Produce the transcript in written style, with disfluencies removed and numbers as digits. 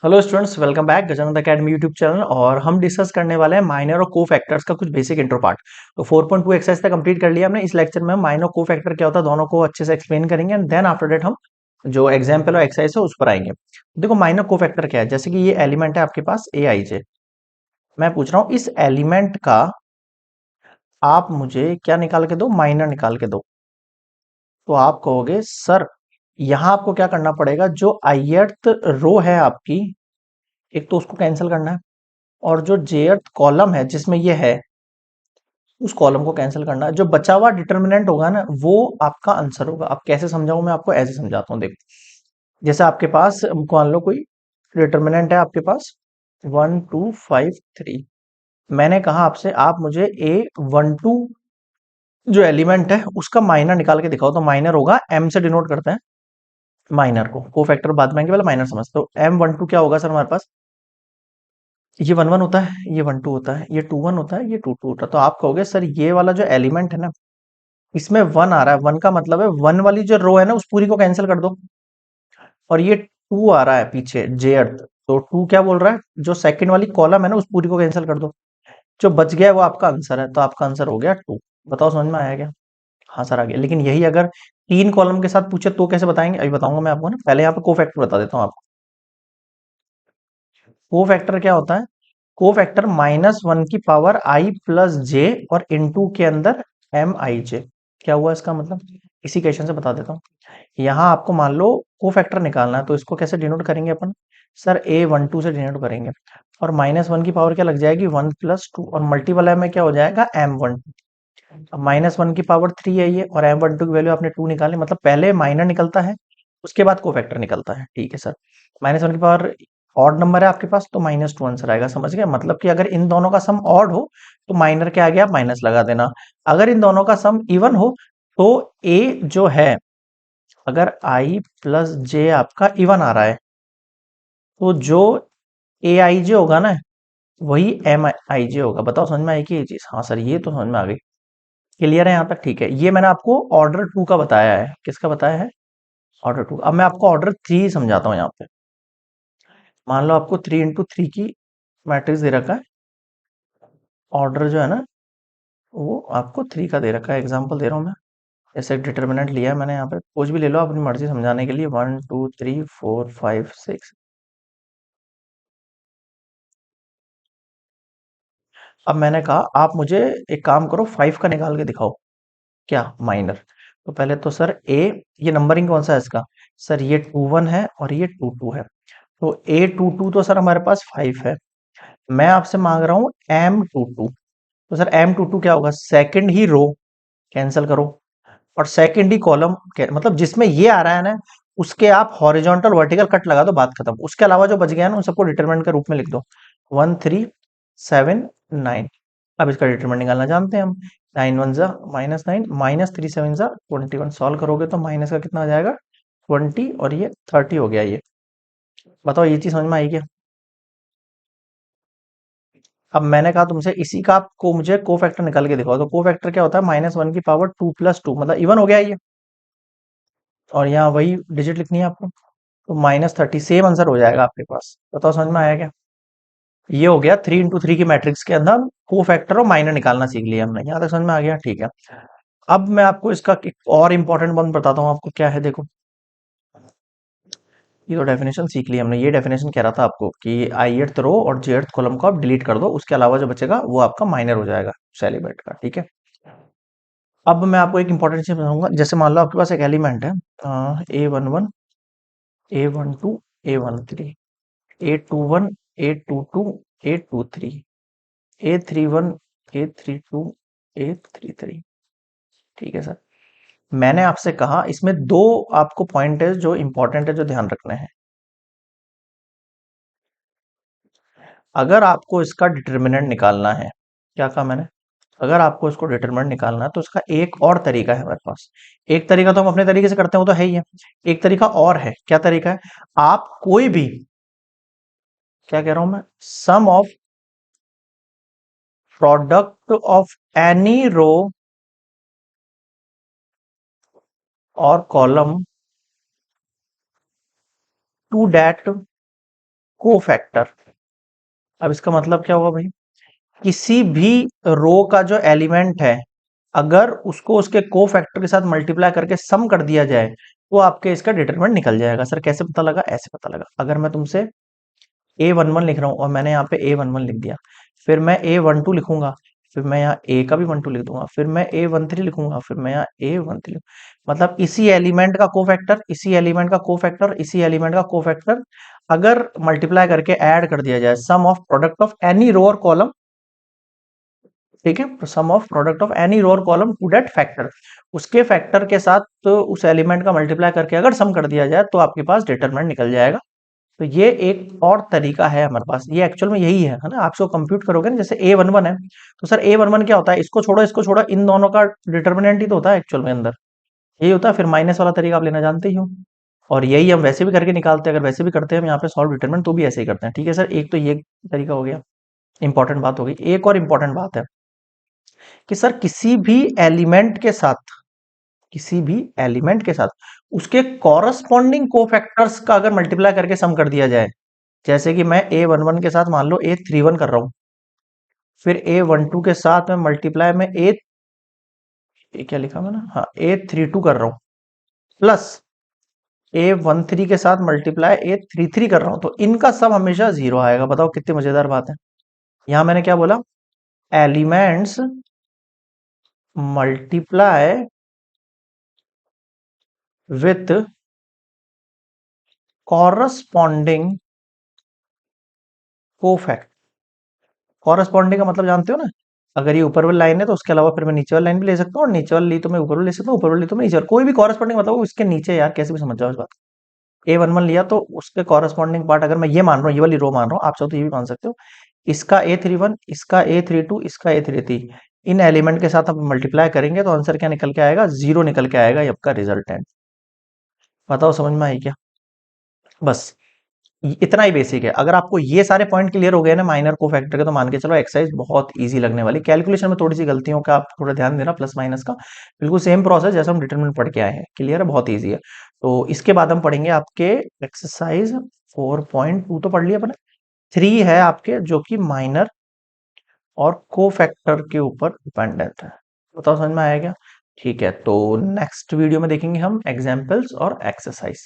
Hello students, welcome back Gajanand academy YouTube channel. और हम discuss करने वाले हैं माइनर और को फैक्टर्स का कुछ बेसिक इंट्रो पार्ट। तो 4.2 एक्सरसाइज तक कंप्लीट कर लिया हमने। इस लेक्चर में हम माइनर को फैक्टर क्या होता है दोनों को अच्छे से एक्सप्लेन करेंगे एंड देन आफ्टर दैट हम जो एग्जाम्पल और एक्सरसाइज है उस पर आएंगे। देखो, माइनर को फैक्टर क्या है। जैसे कि ये एलिमेंट है आपके पास ए आई जे। मैं पूछ रहा हूँ इस एलिमेंट का आप मुझे क्या निकाल के दो, माइनर निकाल के दो। तो आप कहोगे सर यहाँ आपको क्या करना पड़ेगा, जो ith रो है आपकी, एक तो उसको कैंसिल करना है, और जो जेथ कॉलम है जिसमें ये है उस कॉलम को कैंसिल करना है। जो बचा हुआ डिटर्मिनेंट होगा ना वो आपका आंसर होगा। अब कैसे समझाऊं मैं आपको, ऐसे समझाता हूँ। देखो, जैसे आपके पास मान लो कोई डिटर्मिनेंट है आपके पास 1 2 5 3। मैंने कहा आपसे आप मुझे A12 जो एलिमेंट है उसका माइनर निकाल के दिखाओ। तो माइनर होगा M से डिनोट करते हैं माइनर को फैक्टर बाद में आएंगे, पहले माइनर समझते। तो M12 क्या होगा सर हमारे पास, ये 1 1 होता है, ये 1 2 होता है, ये 2 1 होता है, ये 2 2 होता है। तो आप कहोगे सर ये वाला जो एलिमेंट है ना इसमें 1 आ रहा है, 1 का मतलब है 1 वाली जो रो है ना उस पूरी को कैंसिल कर दो। और ये 2 आ रहा है पीछे जे अर्थ, तो 2 क्या बोल रहा है, जो सेकंड वाली कॉलम है ना उस पूरी को कैंसिल कर दो। जो बच गया है वो आपका आंसर है। तो आपका आंसर हो गया 2। बताओ समझ में आया क्या? हाँ सर आ गया। लेकिन यही अगर 3 कॉलम के साथ पूछे तो कैसे बताएंगे, अभी बताऊंगा मैं आपको ना। पहले यहाँ पे को फैक्टर बता देता हूँ आपको। को फैक्टर क्या होता है, को फैक्टर -1 की पावर आई प्लस जे और इनटू के अंदर एम आई जे। क्या हुआ इसका मतलब, इसी क्वेश्चन से बता देता हूँ। यहाँ आपको मान लो को फैक्टर निकालना है, तो इसको कैसे डिनोट करेंगे अपन, सर A12 से डिनोट करेंगे। और -1 की पावर क्या लग जाएगी, 1 + 2, और मल्टीप्लाई में क्या हो जाएगा M12। अब -1 की पावर 3 है ये, और M12 की वैल्यू आपने 2 निकाली, मतलब पहले माइनर निकलता है उसके बाद को फैक्टर निकलता है। ठीक है सर, -1 की पावर ऑड नंबर है आपके पास तो -2 आंसर आएगा। समझ गए, मतलब कि अगर इन दोनों का सम ऑड हो तो माइनर के आगे आप माइनस लगा देना। अगर इन दोनों का सम इवन हो तो ए जो है, अगर आई प्लस जे आपका इवन आ रहा है तो जो ए आई जे होगा ना वही एम आई जे होगा। बताओ समझ में आई कि ये चीज, हाँ सर ये तो समझ में आ गई। क्लियर है यहाँ तक? ठीक है, ये मैंने आपको ऑर्डर 2 का बताया है। किसका बताया है? ऑर्डर 2। अब मैं आपको ऑर्डर 3 समझाता हूँ यहाँ पे। मान लो आपको 3 × 3 की मैट्रिक्स दे रखा है। ऑर्डर जो है ना वो आपको 3 का दे रखा है। एग्जांपल दे रहा हूँ मैं। जैसे एक डिटर्मिनेंट लिया है मैंने, यहाँ पे कुछ भी ले लो अपनी मर्जी समझाने के लिए, 1 2 3 4 5 6। अब मैंने कहा आप मुझे एक काम करो, 5 का निकाल के दिखाओ क्या, माइनर। तो पहले तो सर ए, ये नंबरिंग कौन सा है इसका, सर ये 2 1 है और ये 2 2 है। तो A22 तो सर हमारे पास 5 है। मैं आपसे मांग रहा हूँ M22। तो सर M22 क्या होगा, सेकंड ही रो कैंसिल करो और सेकंड ही कॉलम, मतलब जिसमें ये आ रहा है ना उसके आप हॉरिजॉन्टल वर्टिकल कट लगा दो, बात खत्म। उसके अलावा जो बच गया ना उन सबको डिटरमिनेंट के रूप में लिख दो, 1 3 7 9। अब इसका डिटरमिनेंट निकालना जानते हैं हम। 9 1 ज़ा -9, -3 7 ज़ा 21। सॉल्व करोगे तो माइनस का कितना आ जाएगा, 20, और ये 30 हो गया ये। बताओ ये चीज समझ में आई क्या? अब मैंने कहा तुमसे इसी का आपको मुझे को फैक्टर निकाल के दिखाओ। तो को फैक्टर क्या होता है, -1 की पावर 2 + 2, मतलब इवन हो गया ये। और यहाँ वही डिजिट लिखनी है आपको, तो -30 सेम आंसर हो जाएगा आपके पास। बताओ समझ में आया क्या? ये हो गया 3 × 3 की मैट्रिक्स के अंदर को फैक्टर और माइनर निकालना सीख लिया हमने। यहाँ तक समझ में आ गया? ठीक है। अब मैं आपको इसका एक और इंपॉर्टेंट वन बताता हूँ आपको, क्या है देखो। ये तो डेफिनेशन सीख ली हमने। ये डेफिनेशन कह रहा था आपको कि ith रो और jth कॉलम को आप डिलीट कर दो, उसके अलावा जो बचेगा वो आपका माइनर हो जाएगा सेलिब्रेट का। ठीक है। अब मैं आपको एक इंपॉर्टेंट चीज बताऊंगा। जैसे मान लो आपके पास एक एलिमेंट है A11 A12 A13, A21 A22 A23, A31 A32 A33। ठीक है सर। मैंने आपसे कहा इसमें दो आपको पॉइंट है जो इंपॉर्टेंट है, जो ध्यान रखने हैं। अगर आपको इसका डिटर्मिनेंट निकालना है, क्या कहा मैंने, अगर आपको इसको डिटरमिनेंट निकालना है तो इसका एक और तरीका है हमारे पास। एक तरीका तो हम अपने तरीके से करते हैं, वो तो है ही है। एक तरीका और है। क्या तरीका है, आप कोई भी, क्या कह रहा हूं मैं, sum of product of any row और कॉलम टू दैट कोफैक्टर। अब इसका मतलब क्या हुआ भाई, किसी भी रो का जो एलिमेंट है, अगर उसको उसके कोफैक्टर के साथ मल्टीप्लाई करके सम कर दिया जाए तो आपके इसका डिटरमिनेंट निकल जाएगा। सर कैसे पता लगा? ऐसे पता लगा, अगर मैं तुमसे A11 लिख रहा हूँ और मैंने यहाँ पे A11 लिख दिया, फिर मैं A12 लिखूंगा, फिर मैं यहाँ A का भी 12 लिख दूंगा, फिर मैं A13 लिखूंगा, फिर मैं यहाँ A13, मतलब इसी एलिमेंट का कोफैक्टर, इसी एलिमेंट का कोफैक्टर, इसी एलिमेंट का कोफैक्टर अगर मल्टीप्लाई करके ऐड कर दिया जाए, sum of product of any row और कॉलम, ठीक है, sum of product of any row और कॉलम टू दैट फैक्टर, उसके फैक्टर के साथ तो उस एलिमेंट का मल्टीप्लाई करके अगर सम कर दिया जाए तो आपके पास डिटरमिनेंट निकल जाएगा। तो ये एक और तरीका है हमारे पास, ये एक्चुअल में यही है ना। आप इसको कंप्यूट करोगे ना, जैसे A11 है, तो सर A11 क्या होता है, इसको छोड़ो, इन दोनों का डिटर्मिनेंट ही तो होता है एक्चुअल में अंदर, यही होता है। फिर माइनस वाला तरीका आप लेना जानते ही हो, और यही हम वैसे भी करके निकालते हैं, अगर वैसे भी करते हैं हम यहाँ पे सॉल्व डिटरमिनेंट तो भी ऐसे ही करते हैं। ठीक है सर, एक तो ये तरीका हो गया, इंपॉर्टेंट बात हो गई। एक और इंपॉर्टेंट बात है कि सर किसी भी एलिमेंट के साथ उसके कॉरस्पॉन्डिंग कोफैक्टर्स का अगर मल्टीप्लाई करके सम कर दिया जाए, जैसे कि मैं A11 के साथ मान लो A31 कर रहा हूं, फिर A12 के साथ में मल्टीप्लाई में ए क्या लिखा मैंने, हाँ A32 कर रहा हूं, प्लस A13 के साथ मल्टीप्लाई A33 कर रहा हूं, तो इनका सम हमेशा जीरो आएगा। बताओ कितनी मजेदार बात है। यहां मैंने क्या बोला, elements multiply with corresponding cofactor. Corresponding का मतलब जानते हो ना, अगर ये ऊपर वाली लाइन है तो उसके अलावा फिर मैं नीचे वाली लाइन भी ले सकता हूँ, और नीचे वाली ली तो मैं ऊपर वाली ले सकता हूँ, ऊपर वाली ली तो मैं नीचे वाली, कोई भी कॉरस्पॉन्डिंग मतलब उसके नीचे, यार कैसे भी समझ जाओ इस बात को। A11 लिया तो उसके कॉरस्पॉन्डिंग पार्ट अगर मैं ये मान रहा हूँ, ये वाली रो मान रहा हूँ, आप चाहो तो ये भी मान सकते हो, इसका A31, इसका A32, इसका A33, इन एलिमेंट के साथ आप मल्टीप्लाई करेंगे तो आंसर क्या निकल के आएगा, जीरो निकल के आएगा, ये आपका रिजल्टेंट। बताओ समझ में आई क्या? बस इतना ही बेसिक है। अगर आपको ये सारे पॉइंट क्लियर हो गए ना माइनर को फैक्टर के, तो मान के चलो एक्सरसाइज बहुत इजी लगने वाली। कैलकुलेशन में थोड़ी सी गलतियों का आप थोड़ा ध्यान देना, प्लस माइनस का बिल्कुल सेम प्रोसेस जैसा हम डिटरमिनेंट पढ़ के आए हैं। क्लियर है, बहुत इजी है। तो इसके बाद हम पढ़ेंगे आपके एक्सरसाइज 4.2 तो पढ़ लिया अपने, 3 है आपके जो कि माइनर और को फैक्टर के ऊपर डिपेंडेंट है। बताओ समझ में आया क्या? ठीक है, तो नेक्स्ट वीडियो में देखेंगे हम एग्जाम्पल्स और एक्सरसाइज।